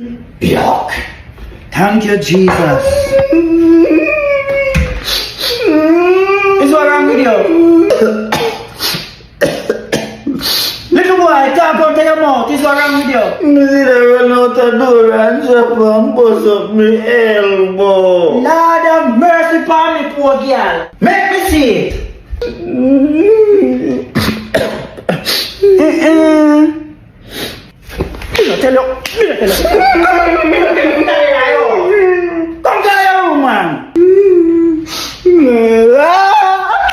Yuck. Thank you, Jesus. Is what wrong with you? Little boy, talk out of your mouth. Is what wrong with you? Me see the run out the door and chop and bust up me elbow. Lord have mercy upon me, poor girl. Make me see it. Tell you. Come to your room, man.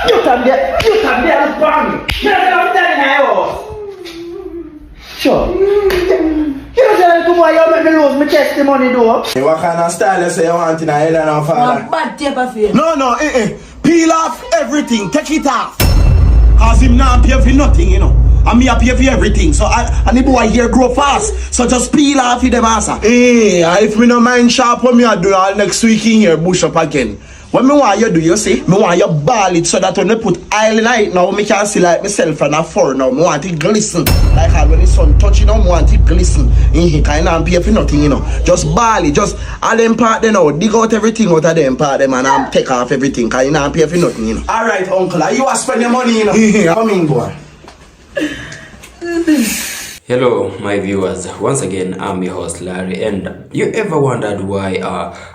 You come there and burn me. You don't tell me now. Sure. You tell me why you make me lose my testimony, though. What kind of style you say you want in a head and a father? Bad tape of you. No, Peel off everything, take it off. Cause him not pay for nothing, you know. And me a pay for everything. So and the boy here grow fast. So just peel off with them answer. If me no mind sharp, what me a do all next week in here, bush up again. What me want you do, you see? Me want you ball it so that when me put oil in it now, me can see like myself from afar now. Me want it glisten. Like how when the sun touch, you know, me want it glisten. Kind of pay for nothing, you know. Just ball it, just all them part them out. Dig out everything out of them part them and take off everything. Cause you not pay for nothing, you know. Alright, uncle, you want to spend your money, you know. Come in, boy. Hello my viewers, once again I'm your host Larry, and you ever wondered why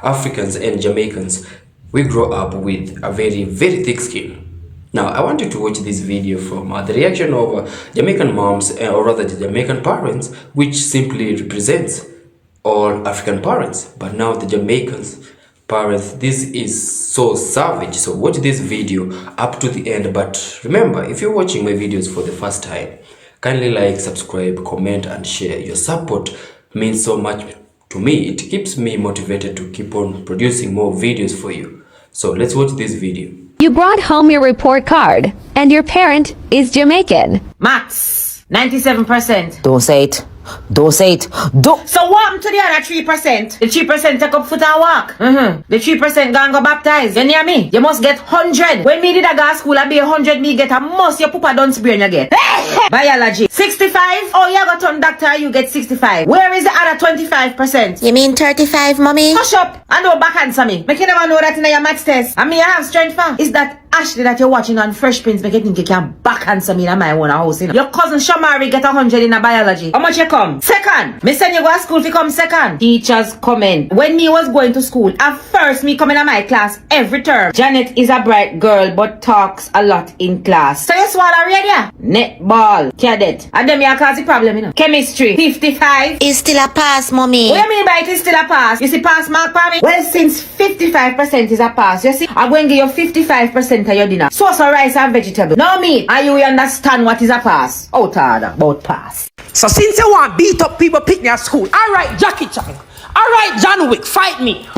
Africans and Jamaicans we grow up with a very thick skin? Now I want you to watch this video from the reaction of Jamaican moms, or rather the Jamaican parents, which simply represents all African parents, but now the Jamaicans parents, this is so savage. So watch this video up to the end. But remember, if you're watching my videos for the first time, kindly like, subscribe, comment and share. Your support means so much to me. It keeps me motivated to keep on producing more videos for you. So let's watch this video. You brought home your report card, and your parent is Jamaican. Max, 97%. Don't say it. Don't say it. Don't. So what happened to the other 3%? The 3% take up foot and walk. The 3% gonna go baptize. You hear me? You must get 100. When me did a go school, I be 100, me get a must. Your papa don't sprain you get. Biology. 65? Oh, you got turn doctor, you get 65. Where is the other 25%? You mean 35, mommy? Hush up. I know back answer me. Make you never know that in your maths test. I mean, I have strength for. Is that Ashley that you're watching on Fresh Prince make you think you can back answer me in my own house, you know? Your cousin Shamari get 100 in a biology. How much you come? Second. Me send you go to school to come second. Teachers comment. When me was going to school, at first me coming to my class every term. Janet is a bright girl but talks a lot in class. So you swallow radio? Netball. Cadet. And them you cause the problem, you know? Chemistry. 55. It's still a pass, mommy. What do you mean by it is still a pass? You see pass mark for me? Well, since 55% is a pass, you see, I'm going to give you 55% of your dinner. Sauce or rice and vegetable. No meat. And you understand what is a pass? Out order about pass. So since you want beat up people pick me at school, alright Jackie Chan, alright John Wick, fight me.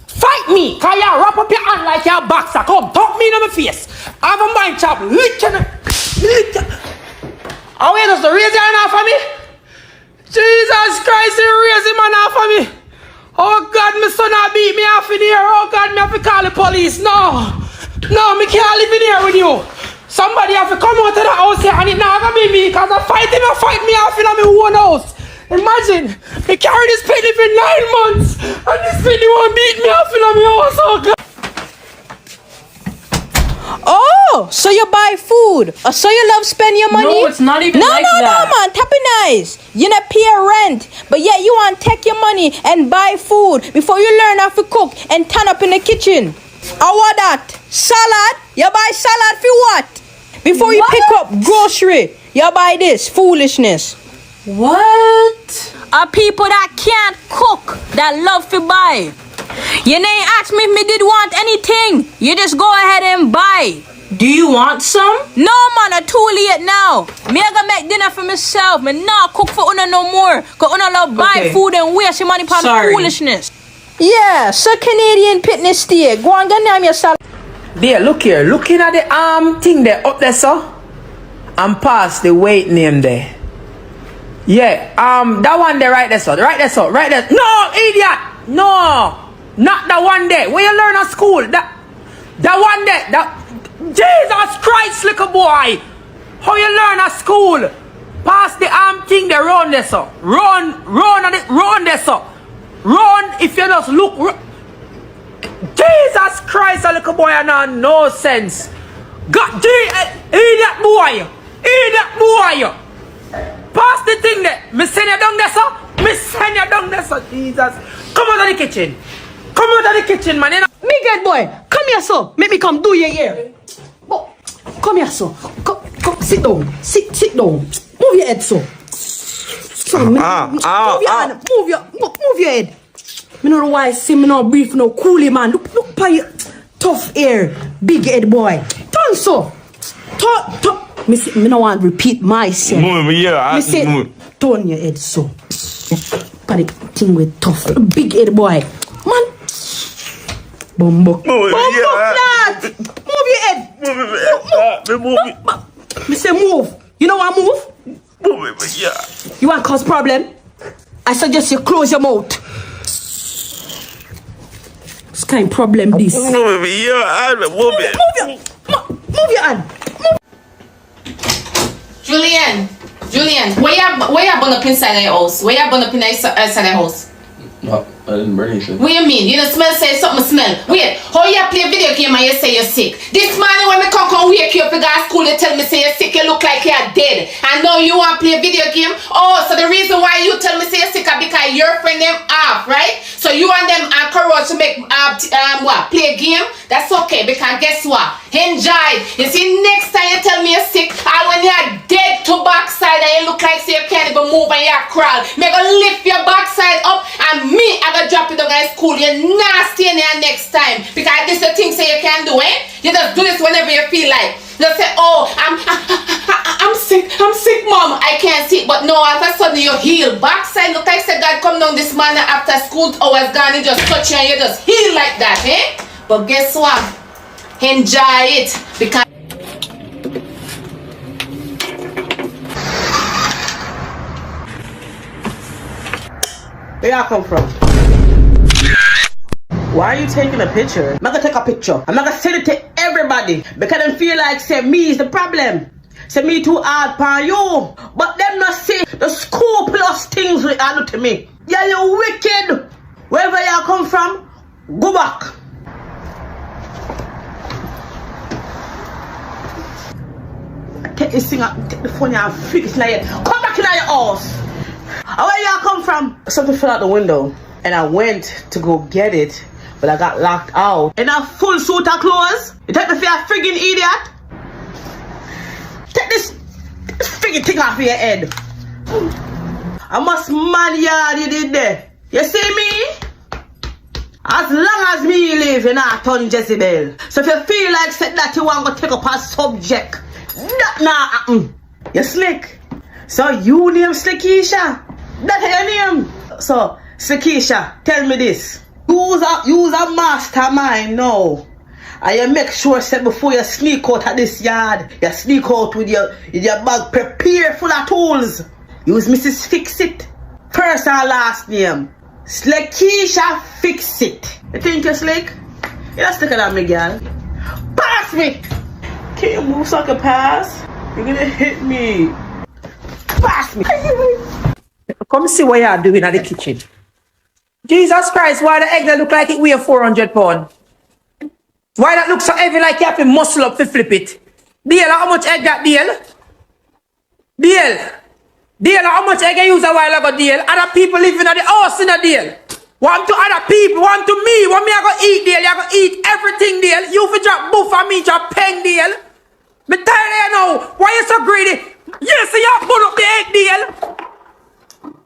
Fight me, cause you wrap up your hand like you're a boxer. Come, talk me in my face. I have a mind chop, lick you. Oh wait, does the raise your hand off of me? Jesus Christ, you raise him hand off of me. Oh God, my son not beat me off in here. Oh God, me have to call the police. No, me can't live in here with you. Somebody have to come out of the house here and it not gonna be me, cause I fight me off in my own house. Imagine, me carry this penny for 9 months and this penny won't beat me off in my house. Oh God. Oh, so you buy food. So you love spend your money? No, it's not even like that. No, man. Tap it nice. You not pay rent, but yet you want to take your money and buy food before you learn how to cook and turn up in the kitchen. How what that? Salad? You buy salad for what? Before you pick up grocery, you buy this foolishness. What? Are people that can't cook, that love to buy. You ain't ask me if me did want anything. You just go ahead and buy. Do you want some? No man, I'm too late now. Me I gonna make dinner for myself. Me not cook for una no more. Cause una love buy food and waste your money on foolishness. Yeah, so Canadian fitness steak. Go on, get name yourself. There, look here. Looking at the thing there up there, sir. And past the weight name there. Yeah, that one there, right there, sir. Right there, sir. Right there. No, idiot. No, not that one there. Where you learn at school. That one there. That Jesus Christ, little boy. How you learn at school? Pass the thing there, run there, sir. Run there, sir. just look. Jesus Christ, a little boy, and no sense. God, idiot boy. Idiot boy. Pass the thing there. Me send you down there, sir. Me send you down there, sir. Jesus. Come out of the kitchen. Come out of the kitchen, man. You know? Big head boy, come here, so. Make me come do your hair. Come here, so. Come, sit down. Sit down. Move your head, so. Move your head. Me know why I see me no brief, no coolie, man. Look by your tough hair, big head boy. Turn so. Turn. Me no want to repeat myself. Move, yeah. Me say, turn your head so. Panic thing with tough, big head boy. Man. Bumbo. Move your head. Move it. Me say move. You know what move? Move it, yeah. You want cause problem? I suggest you close your mouth. This kind of problem this. Move it, yeah. Move it. Move your hand. Julian, where you burn up inside the house? Where you burn up inside the house? No, I didn't burn anything. What you mean? You don't smell, say something smell. Wait, how you play video game and you say you're sick? This morning when me come wake you up, you go to school, you tell me say you're sick, you look like you're dead. And now you want to play video game? Oh, so the reason why you tell me say you're sick is because your friend them off, right? So you want them encouraged to make play a game? That's okay, because guess what? Enjoy. You see, next time you tell me you're sick, and when you're dead to backside and you look like say you can't even move and you crawl, me go lift your backside up and me I go drop you down in school. You're nasty in here next time. Because this is the thing say you can do, eh? You just do this whenever you feel like. Just say, oh, I'm sick, mom. I can't see. But no, all of a sudden you heal. Backside, look like say God come down this morning after school hours gone, he just touch you and you just heal like that, eh? But guess what? Enjoy it. Because Where y'all come from? Why are you taking a picture? I'm not gonna take a picture. I'm not gonna send it to everybody because them feel like say me is the problem. Say me too hard for you. But them not say the school plus things we do to me. Yeah, you wicked. Wherever y'all come from, go back. Take this thing out, take the phone and fix it in your head. Come back in your house. Where y'all come from? Something fell out the window and I went to go get it, but I got locked out. In a full suit of clothes? You take me for a friggin' idiot? Take this friggin' thing off your head. I must man yard you did there. You see me? As long as me live, you not turn Jezebel. So if you feel like said that you want to take up a subject, that nah happen. You slick. So you name Slickisha? That's your name. So Slickisha, tell me this. Use a mastermind now. And you make sure that before you sneak out at this yard, you sneak out with your bag prepared full of tools. Use Mrs. Fix It. First and last name. Slickisha Fix It. You think you're slick? You're not slicker than me, girl. Pass me! Can't you move so I can pass? You're gonna hit me. Pass me! Come see what you're doing at the kitchen. Jesus Christ, why the egg that look like it weigh 400 pounds? Why that look so heavy like you have to muscle up to flip it? Deal, how much egg that deal? Deal, how much egg you use a while ago, deal? Other people living at the house in a deal. One to other people, one to me. When me I go eat, deal, you go eat everything, deal. You for drop buff and me drop pen, deal. Me tell you now, why you so greedy? Yes, you pull up the egg, deal.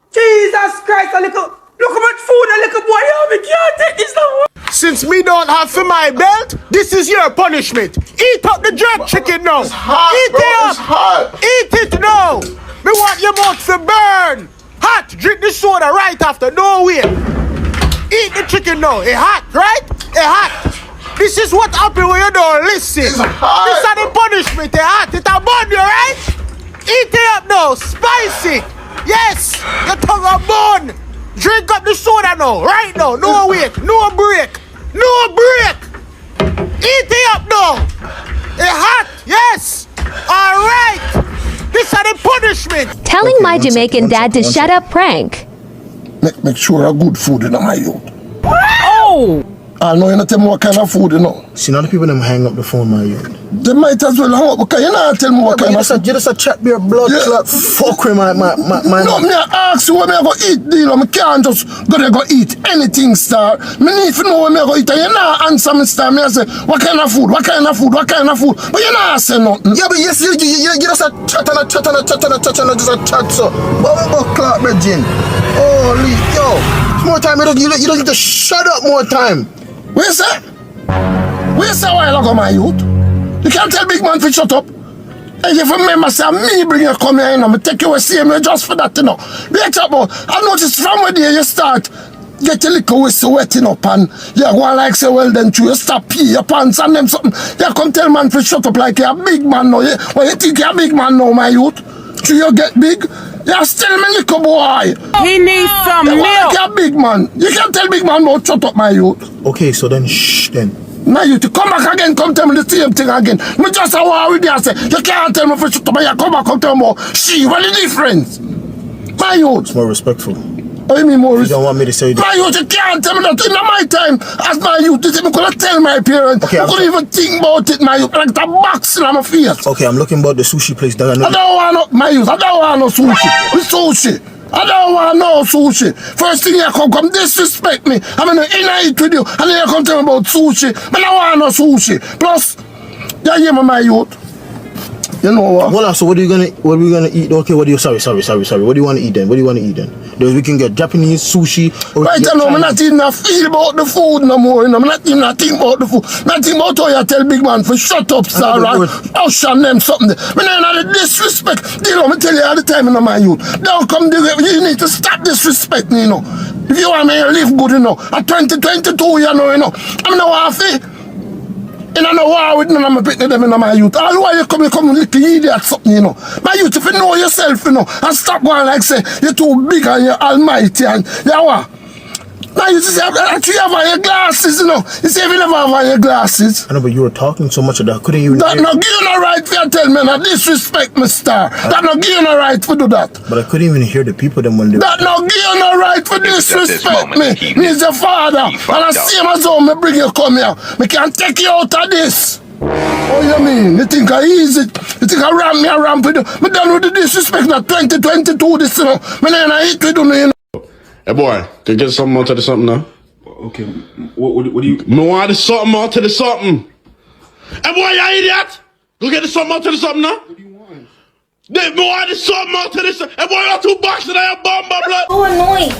Jesus Christ, look how much food a little boy have. Me can't take this now. Since me don't have for my belt, this is your punishment. Eat up the jerk chicken now. It's hot, Eat bro, it up. it's hot. Eat it now. Me want your mouth to burn. Hot. Drink the soda right after. No way. Eat the chicken now. It hot, right? It hot. This is what happens when you don't listen. It's hot. This is the punishment. It hot. It a burn you, right? Eat it up now. Spicy. Yes. Your tongue a bone. Drink up the soda now. Right now. No wait. No break. No break. Eat it up now. It hot. Yes. All right. This is the punishment. Telling my Jamaican dad to shut up prank. Make sure a good food in my youth. No! I know you not tell me what kind of food, you know. See, now the people them hang up the phone, my youth. They might as well hang up because you not tell me what kind of food. You just a chat be a blood clot. Fuck with my. No, me ask you what me go eat, deal. Me can't just go eat anything, star. Me need to know what me go eat. And you not answer me, star. Me say, what kind of food? What kind of food? What kind of food? But you not say nothing. Yeah, but yes, you just a chat and a chat and a chat and a chat and just a chat, so. But we go clock, Regine. Holy, yo. More time, you don't need to shut up more time. Where is that? Where is that while ago, my youth? You can't tell big man to shut up. And if you remember, say, me bring you come here, you know, me take you away, same way just for that, you know. Wait up, I noticed from where you start, get a little whistle wetting up and you go like say, well then, you stop pee your pants and them something. You come tell man to shut up like you're a big man now. Well, you think you're a big man now, my youth? So you get big? You're still me little boy. He needs some milk. Like you're a big man. You can't tell big man about shut up, my youth. Okay, so then shh then. My youth, you come back again, come tell me the same thing again. Me just a war with you and say, you can't tell me for shut up, but you come back, come tell me about she, what the difference? My youth. It's more respectful. What do you mean more respectful? You don't want me to say that. My youth, you can't tell me that in my time. As my youth, you think I could tell my parents. Okay, I couldn't even think about it, my youth. Like the box in my face. Okay, I'm looking about the sushi place that I know. I don't want no, my youth, I don't want no sushi. It's sushi. I don't want no sushi. First thing you come disrespect me. I'm in eat with you. And then you come tell me about sushi. But I don't want no sushi. Plus, you hear me, my youth. You know what? Well, so what are we gonna eat? Okay, what do you sorry. What do you want to eat then? We can get Japanese sushi or right now, I'm not even feel about the food no more, you know. I'm not even think about the food. Nothing about how you tell big man for shut up, sir, right? Ocean them something. When you're not disrespect, you know, I tell you all the time, you know, my youth. Don't come there, you need to stop disrespect me, you know. If you want me to live good, you know, at 2022, you know, I'm not happy. And I know why with none of my picking them in my youth. All why you come little idiot something, you know. My youth, if you know yourself, you know, and stop going like say, you're too big and you're almighty and you what? Now you say, actually you have on your glasses, you know. You say if you never have on your glasses. I know, but you were talking so much of that. Couldn't you that hear? Not give you no right for you tell me, now disrespect me, star. That not give you no right for do that. But I couldn't even hear the people them when they that not give you no right for disrespect me. Me's your father. And I see him as though me bring you come here. Me can take you out of this. Oh, you mean? You think I easy? You think I ramp with you? Me done with the disrespect now 2022 this, you know. Me not eat with you, you know. Hey boy, can you get something out of the something now? Okay, what do you... Me want the something out of the something. Hey boy, you idiot! Go get the something out of the something now. What do you want? Me want the something out of the something. Hey boy, you got 2 boxes and I have bomb, blood. So annoying.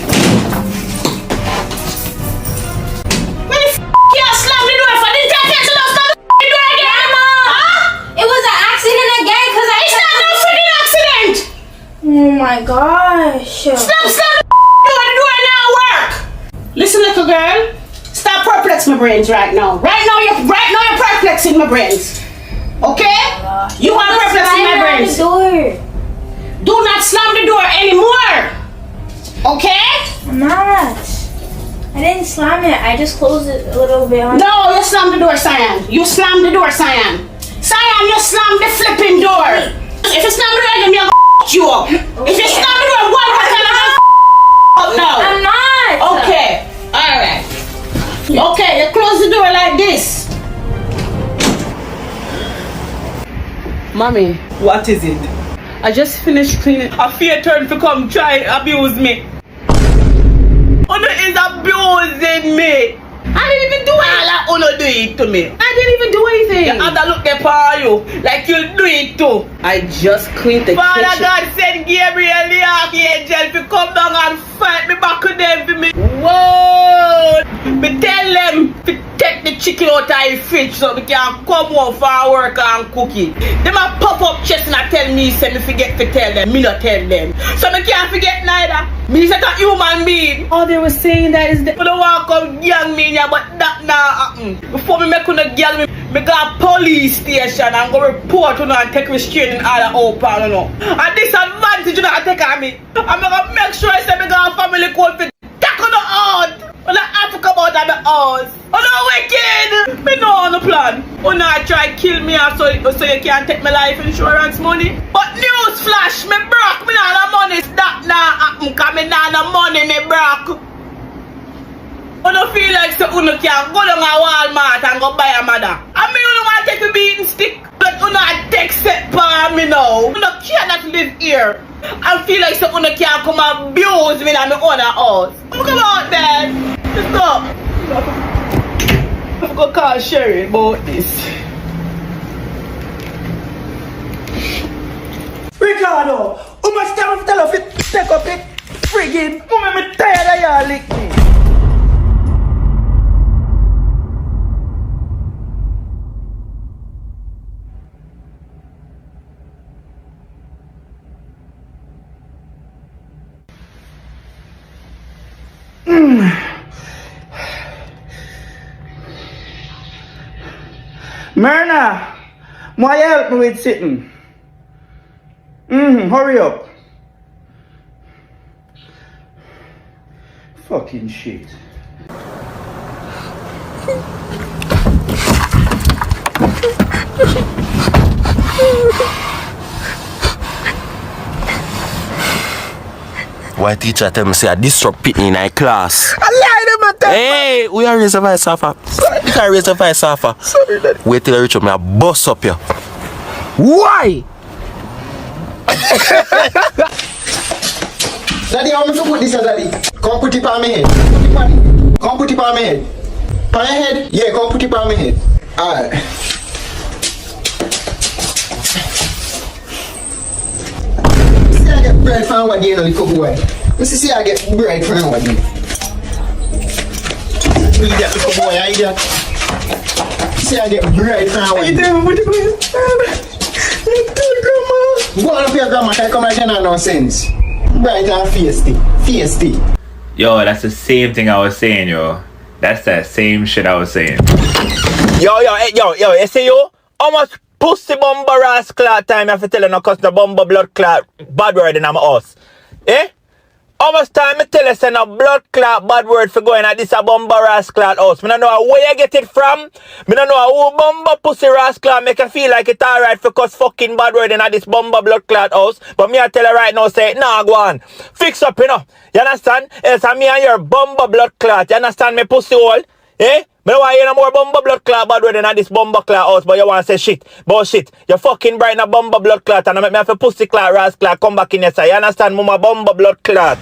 When the you slam the door for this guy to not slam the door again? Grandma! Huh? It was an accident again because I... It's not no freaking accident! Oh my gosh. Slam the door now work! Listen, little girl. Stop perplexing my brains right now. Right now you're perplexing my brains. Okay? You are perplexing my brains. Do not slam the door anymore. Okay? I'm not. I didn't slam it. I just closed it a little bit. No, you slammed the door, Cyan. You slammed the door, Cyan. Cyan, you slammed the flipping door. If you slam the door again, I'm gonna you up. If you slam the door one more time, I'm gonna up now. I'm not. Okay. Alright. Okay, you close the door like this. Mommy, what is it? I just finished cleaning. A fear turn to come try abuse me. Uno is abusing me. I didn't even do anything. Uno do it to me. I didn't even do anything. The other look there for you, like you do it too. I just cleaned the kitchen. Father God sent Gabriel the archangel to come down and fight me back with them for me. Whoa! Me tell them to take the chicken out of the fridge so we can come home for work and cook it. Them a pop up chest and I tell me say me forget to tell them. Me not tell them. So me can't forget neither. Me is like a human being. All they were saying that is that I don't want to come gang me in here, but that now happen. Before me make una gang me go to police station and go report and take restraining order open, you know. And disadvantage you not take on me. I'm gonna make sure I say me go to family court for take on the hard. When I have to come out of the house. Oh no, wicked! Me know on the plan. Oh no, I try kill me so you can't take my life insurance money. But news flash, me broke. Me not the money. That now happen cause me not the money, me broke. Oh no, feel like so you can go down a Walmart and go buy a mother. I mean, you don't want to take the beating stick. But you not take set for me now. You cannot live here. I feel like so you can come abuse me in my own house. Come out there. Stop. I'm going to call Sherry about this. Ricardo, how much time I tell you to take up it? Friggin', I'm tired of y'all lick me. Myrna, why you help me with sitting? Hurry up. Fucking shit. Why teacher tell me say I disrupt Pitney in my class? I lied to my Hey, we are raise a voice offer. You can't raise a voice offer. Sorry, Daddy. Wait till I reach up, me I bust up you. Why? Daddy, how much you put this here, Daddy? Come put it on my head. Put it on. Come put it on my head. On your head? Yeah, come put it on my head. Alright. See I get bread from what you know, little boy. See I get bread from what you. Idiot, little boy, idiot. See I get bread from what you. Go on up your grandma, can come again and no sense. Bright and feisty. Yo, that's the same thing I was saying, yo. That's that same shit I was saying. Yo, you see you? How much pussy bumper ass clot time you have to tell you no cause no bumper blood clot bad word in my house? Eh? How much time I tell you say no blood clot bad word for going at this a bumper ass clot house? Me don't know where you get it from. Me don't know who bumper pussy ass clot make you feel like it's alright for cause fucking bad word in at this bumper blood clot house. But me I tell you right now say nah go on. Fix up, you know. You understand? Else me and your bumper blood clot. You understand me pussy hole? Eh? Me don't want to hear no more bumper blood clot bad word in at this bumper clot house, but you want to say shit. Bullshit. You fucking bright in a bumper blood clot and I make me have a pussy clot, ras clot, come back in your side. You understand? Mama bumper blood clot.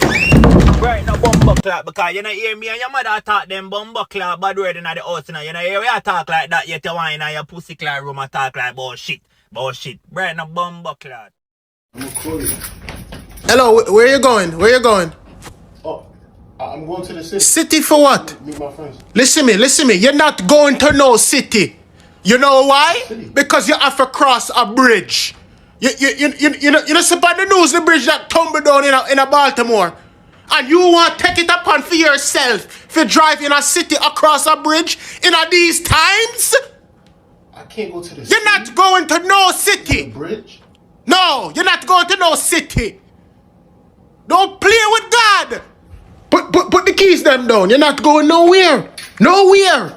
Right in a bumper clot because you don't hear me and your mother talk them bumper clot bad word in the house. You know hear we talk like that yet you want in your pussy clot room and talk like bullshit. Bullshit. Right in a bumper clot. Hello, where you going? Where you going? Oh, I'm going to the city. City for what? Meet my friends. Listen me. You're not going to no city. You know why? Because you have to cross a bridge. You know see on the news the bridge that tumbled down in a Baltimore. And you want to take it upon for yourself for driving a city across a bridge in these times? I can't go to the city. You're not going to no city. The bridge? No, you're not going to no city. Don't play with God. Put the keys them down. You're not going nowhere. Nowhere.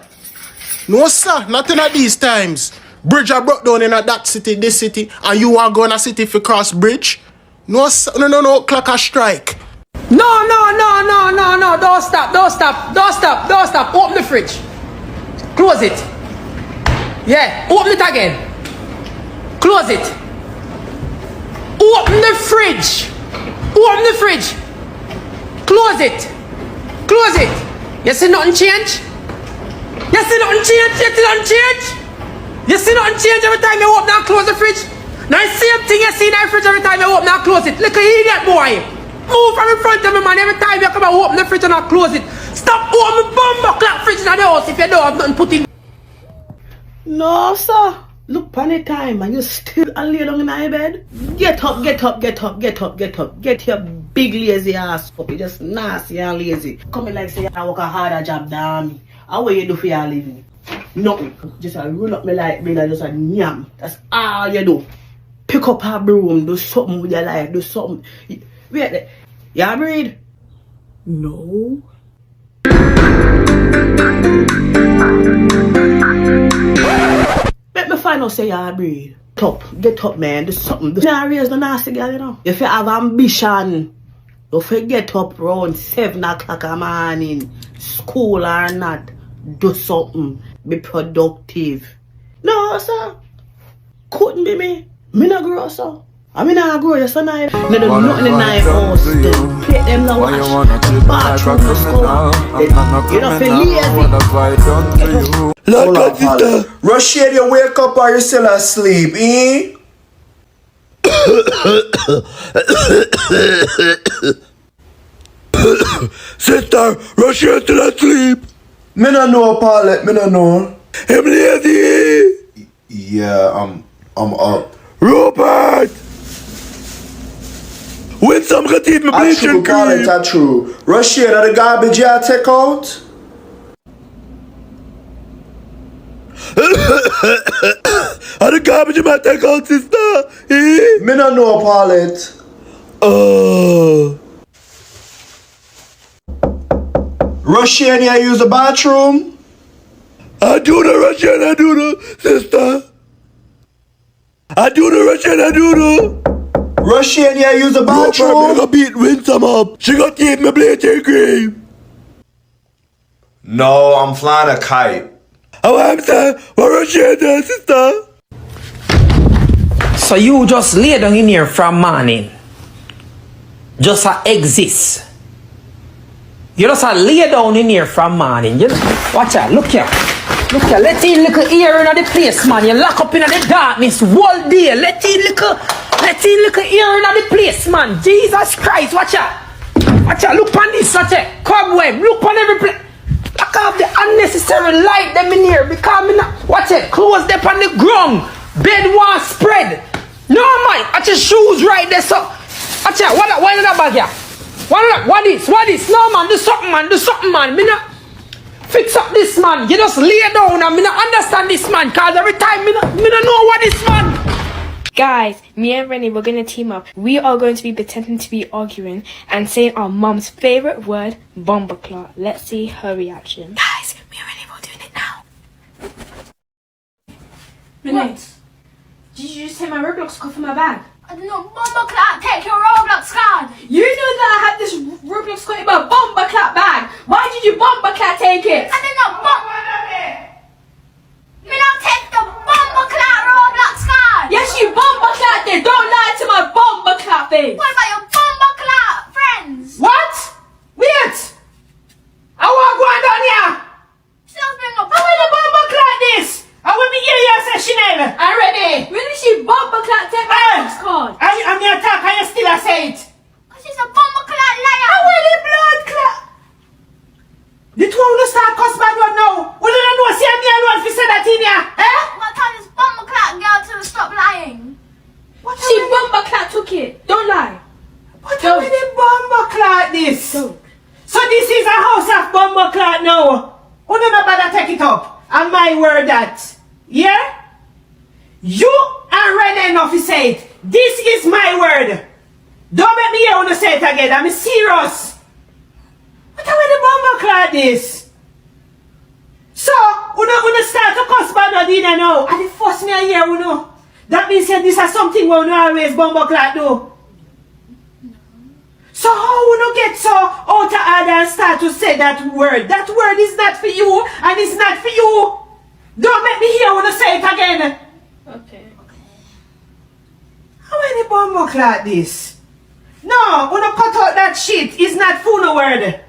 No, sir. Not in these times. Bridge are broke down in that city, this city, and you want to go in a city for cross bridge? No, sir. No. Clock a strike. No. Don't stop. Open the fridge. Close it. Yeah, open it again. Close it. Open the fridge. Close it. You see nothing change? You see nothing change every time you open and close the fridge? Now the same thing you see in the fridge every time you open and close it. Little idiot boy. Move from in front of me, man. Every time you come and open the fridge and not close it. Stop opening bumper clock fridge in the house if you don't have nothing put in. No, sir. Look on the time and you still and lay down in my bed. Get up. Get your big lazy ass up. You just nasty and lazy. Come in like say I work a harder job than me. How what you do for your living? Nothing. Just roll up my light bill and just a nyam. That's all you do. Pick up a broom, do something with your life, do something. Wait there. You breathe? No. Let me find out say you breathe. Get up, man. Do something. You can't raise no nasty girl, you know. If you have ambition, Don't forget up around 7 o'clock in the morning, school or not, do something, be productive. No, sir. Couldn't be me. Me not grow, sir. I mean, I grow, yes, and I do nothing in my house. Play them now, watch. Bathroom, school. You know, for lazy. Hold on, sister. Rashid, you wake up or you still asleep, eh? Sister, Rashid still asleep. Me no know, Paulette, me no know. Him lazy. Yeah, I'm up. Robert! When some can teeth me bleaching cream. That's true. Rashid, are the garbage you take out? Are the garbage you might take out, sister? Eh? Me no know, Paulette. Rashid, you use the bathroom? I do the Rashid, I do the sister. I do the Rashid, I do the. Rashid, you use the bathroom? No, gonna beat Winsome up. She got teeth me bleaching cream. No, I'm flying a kite. Oh, I'm saying, what Rashid does, sister? So you just lay down in here from morning. Just exist. You just lay down in here from morning. You know? Watch out, look here. Look here, let in little ear in the place, man. You lock up in the darkness all day. Let in little ear in the place, man. Jesus Christ, watch out. Watch out, look on this, watch out. Cobweb, look on every place. Lock off the unnecessary light them in here because me not. Watch it, clothes them on the ground. Bed one spread. No man, watch your shoes right there, so. Watch out, what in that bag here? What this? No man, do something man. Me not fix up this man. You just lay down and me not understand this man. Cause every time me not know what this man. Guys, me and Rennie, we're going to team up. We are going to be pretending to be arguing and saying our mom's favourite word, bomberclot. Let's see her reaction. Guys, me and Rennie, we're doing it now. Rennie, did you just take my Roblox card from my bag? I did not bomberclot take your Roblox card. You know that I had this Roblox card in my bomberclot bag. Why did you bomberclot take it? I did not Me not take the bomberclot Roblox card. Yes, you bomberclot it. Don't lie to my bomberclot face. What about your bomberclot friends? What? Wait. I want to go on down here. Still bring up. I want to bomberclot this. I will be here, yes, Chanel. I'm ready. Really, she bomberclot take my Roblox card. I'm your attack and you still say it. Because she's a bomberclot liar. I want the blood clot. The two of us start cuss bad one now. We don't know, see me alone if you say that in here. Eh? What time is bomberclot girl to stop lying? She bomberclot took it. Don't lie. What are we the bomberclot this? Don't. So this is a house of bomberclot now. Who don't know about take it up? And my word that. Yeah? You and Renee enough to say it. This is my word. Don't make me hear when you say it again. I'm serious. What are we the bomberclot this? So, we don't start to cuss bad dinner now. And the first me I hear, you know. That means that this is something we don't always bomberclot do. So how we don't get so out of order and start to say that word? That word is not for you and it's not for you. Don't make me hear when you say it again. Okay. How many bomberclot this? No, we don't cut out that shit. It's not for no word.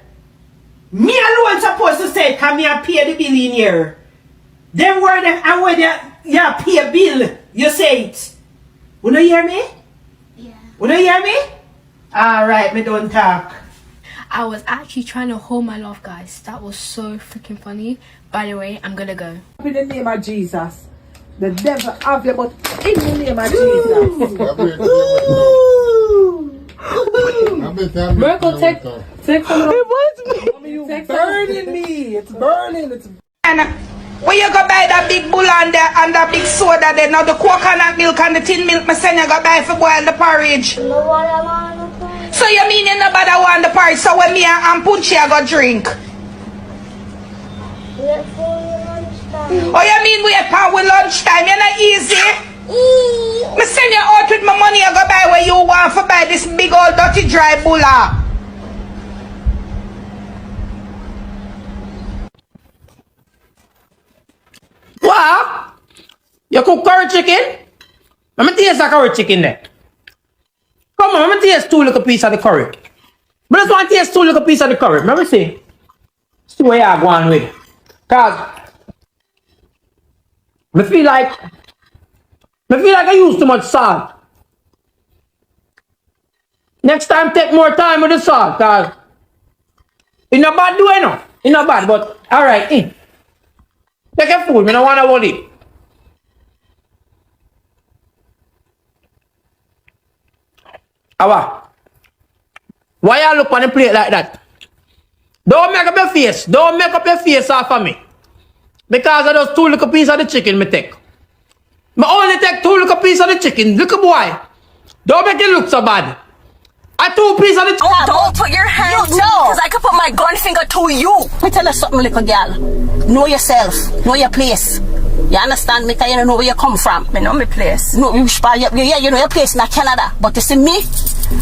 Me alone supposed to say it because me I pay the bill in here. Them word and when you pay a bill, you say it. You don't hear me? Yeah. You don't hear me? Alright, me don't talk. I was actually trying to hold my laugh, guys. That was so freaking funny. By the way, I'm gonna go. In the name of Jesus. The devil have you, but in the name of Jesus. Miracle, take some of It's burning me. It's burning. It's Where you go buy that big bull and that big soda there? Now the coconut milk and the tin milk me send you go buy for boil the porridge. So you mean you nobody want the porridge? So when me and Punchy I go drink? Oh you mean we at with lunchtime? You're not easy. Me send you out with my money I go buy where you want for buy this big old dirty dry bulla. Ah, you cook curry chicken? Let me taste that curry chicken there. Come on, let me taste 2 little piece of the curry. But I just want to taste 2 little piece of the curry. Let me see. See where you're going with. Cause I feel like I use too much salt. Next time, take more time with the salt, cause it's not bad doing no. It's not bad, but alright. Take your food, I don't wanna hold it. Awa, why you look on the plate like that? Don't make up your face. Don't make up your face off of me. Because of those 2 little pieces of the chicken me take. I only take 2 little pieces of the chicken. Look boy. Don't make it look so bad. I 2 pieces of the chicken. Oh, don't put your hands to me, because I could put my gun finger to you. Let me tell you something, little girl. Know yourself. Know your place. You understand me? Because you don't know where you come from. I know my place. No, you know your place in Canada. But you see me?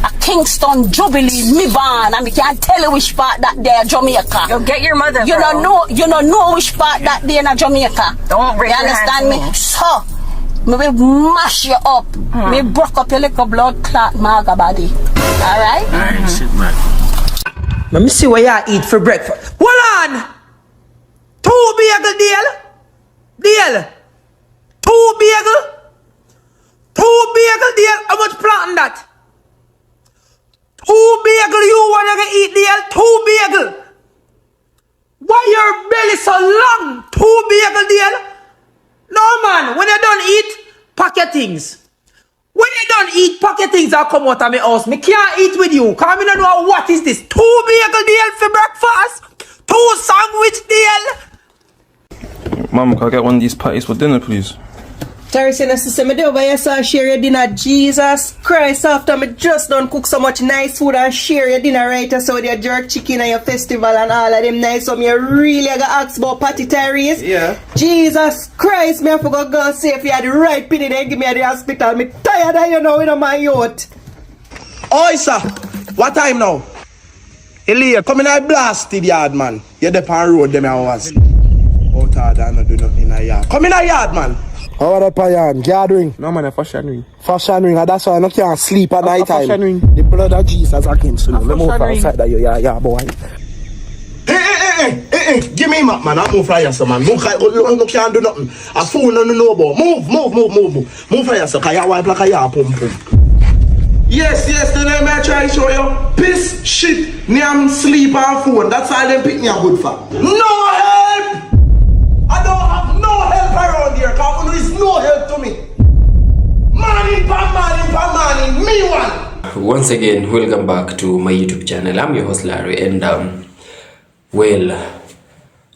A Kingston Jubilee, me born, and me can't tell you which part that there Jamaica. You'll get your mother, You don't know which part that there in Jamaica. Don't break you your understand hands me? So, me will mash you up. Me broke up your little blood clot maga body. Alright? Sit back. Let me see what you eat for breakfast. Hold on! 2 bagel deal? 2 bagel? 2 bagel deal? How much planting that? 2 bagel you wanna eat deal? 2 bagel? Why your belly so long? 2 bagel deal? No man, when you done eat, pack your things. When you done eat, pack your things and come out of my house. Me can't eat with you, cause me don't know what is this. 2 bagel deal for breakfast? 2 sandwich deal? Mom, can I get one of these patties for dinner, please? Terry and sister, me over here so share your dinner. Jesus Christ, after me just done cook so much nice food and share your dinner right so with your jerk chicken and your festival and all of them nice. So me really got ask about Patty Tyrese. Yeah. Jesus Christ, me I forgot go say if you had the right penny then give me at the hospital. Me tired of you now in my yacht. Oi, sir. What time now? Elia, come in I blasted yard, man. You're the pan road, them hours. Out hard and do nothing in a yard. Come in a yard, man. How are the payan? Gathering? No, man, a fashion ring. Fashion ring, and that's why I can't sleep at night time. Fashion ring. The blood of Jesus against you. Let me move outside that you, yeah, boy. Hey, give me map, man. I move for yourself, man. Move, no can't do nothing. A fool no about. Move for yourself, cause you wipe like a yard pum pum. Yes, then I try to show you. Piss, shit, name, sleep and phone. That's all they pick me a good for. No help! I don't have no help around here, cause there is no help to me. Morning, me one. Once again, welcome back to my YouTube channel. I'm your host Larry, and well,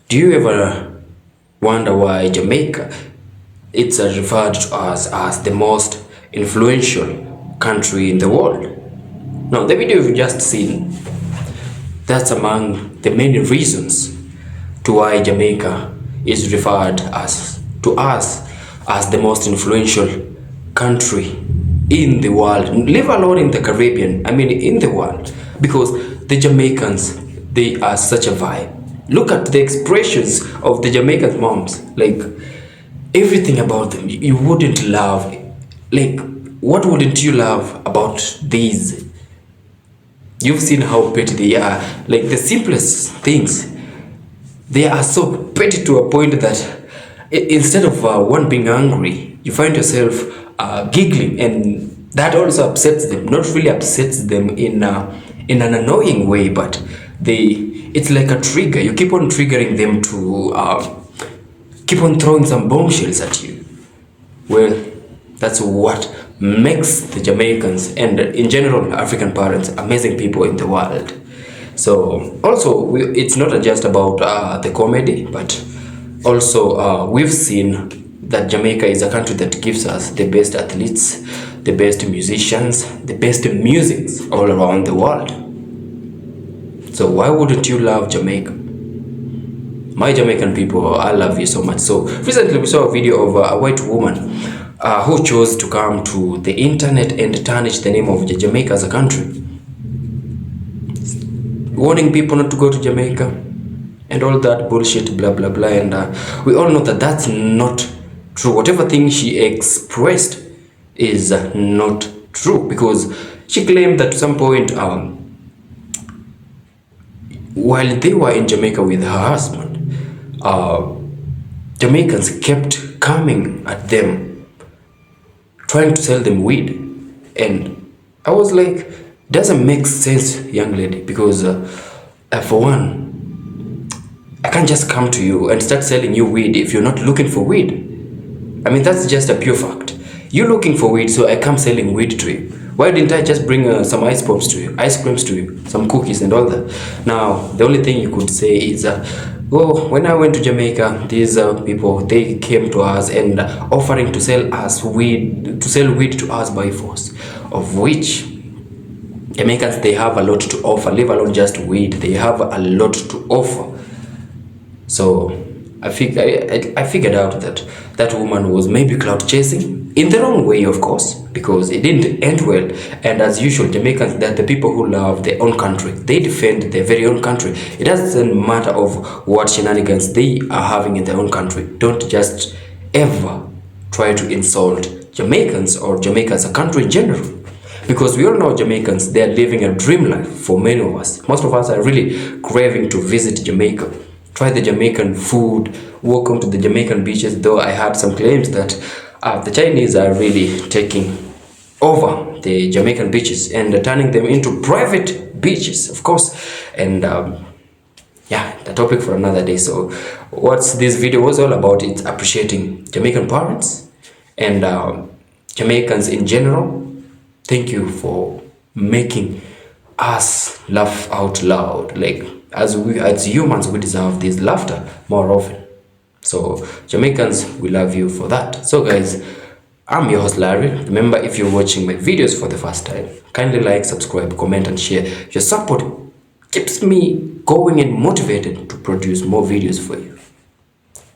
do you ever wonder why Jamaica it's referred to us as the most influential country in the world? Now, the video you've just seen, that's among the many reasons to why Jamaica is referred to us as the most influential country in the world, leave alone in the Caribbean, I mean in the world, because the Jamaicans, they are such a vibe. Look at the expressions of the Jamaican moms, like everything about them you wouldn't love. Like, what wouldn't you love about these? You've seen how petty they are, like the simplest things. They are so petty to a point that instead of one being angry, you find yourself giggling, and that also upsets them. Not really upsets them in an annoying way, but it's like a trigger. You keep on triggering them to keep on throwing some bombshells at you. Well, that's what makes the Jamaicans and in general African parents amazing people in the world. So also it's not just about the comedy, but also we've seen that Jamaica is a country that gives us the best athletes, the best musicians, the best music all around the world. So why wouldn't you love Jamaica? My Jamaican people, I love you so much. So recently we saw a video of a white woman who chose to come to the internet and tarnish the name of Jamaica as a country, warning people not to go to Jamaica and all that bullshit, blah blah blah. And we all know that that's not true. Whatever thing she expressed is not true, because she claimed that at some point, while they were in Jamaica with her husband, Jamaicans kept coming at them, trying to sell them weed. And I was like, doesn't make sense, young lady, because for one, I can't just come to you and start selling you weed if you're not looking for weed. I mean, that's just a pure fact. You're looking for weed, so I come selling weed to you. Why didn't I just bring some ice pops to you, ice creams to you, some cookies and all that? Now, the only thing you could say is, oh, when I went to Jamaica, these people, they came to us and offering to sell us weed, to sell weed to us by force, of which Jamaicans, they have a lot to offer, leave alone just weed, they have a lot to offer. So I figured out that that woman was maybe clout chasing, in the wrong way, of course, because it didn't end well. And as usual, Jamaicans, they're the people who love their own country. They defend their very own country. It doesn't matter of what shenanigans they are having in their own country. Don't just ever try to insult Jamaicans or Jamaica as a country in general. Because we all know Jamaicans, they are living a dream life for many of us. Most of us are really craving to visit Jamaica. Try the Jamaican food, walk onto the Jamaican beaches, though I had some claims that the Chinese are really taking over the Jamaican beaches and turning them into private beaches, of course. And yeah, the topic for another day. So what's this video was all about, it's appreciating Jamaican parents and Jamaicans in general. Thank you for making us laugh out loud. Like, as humans, we deserve this laughter more often. So Jamaicans, we love you for that. So guys, I'm your host Larry. Remember, if you're watching my videos for the first time, kindly like, subscribe, comment and share. Your support keeps me going and motivated to produce more videos for you.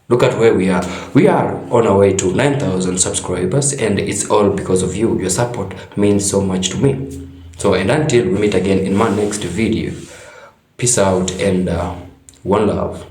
Look at where we are. We are on our way to 9,000 subscribers, and it's all because of you. Your support means so much to me. So, and until we meet again in my next video, peace out and one love.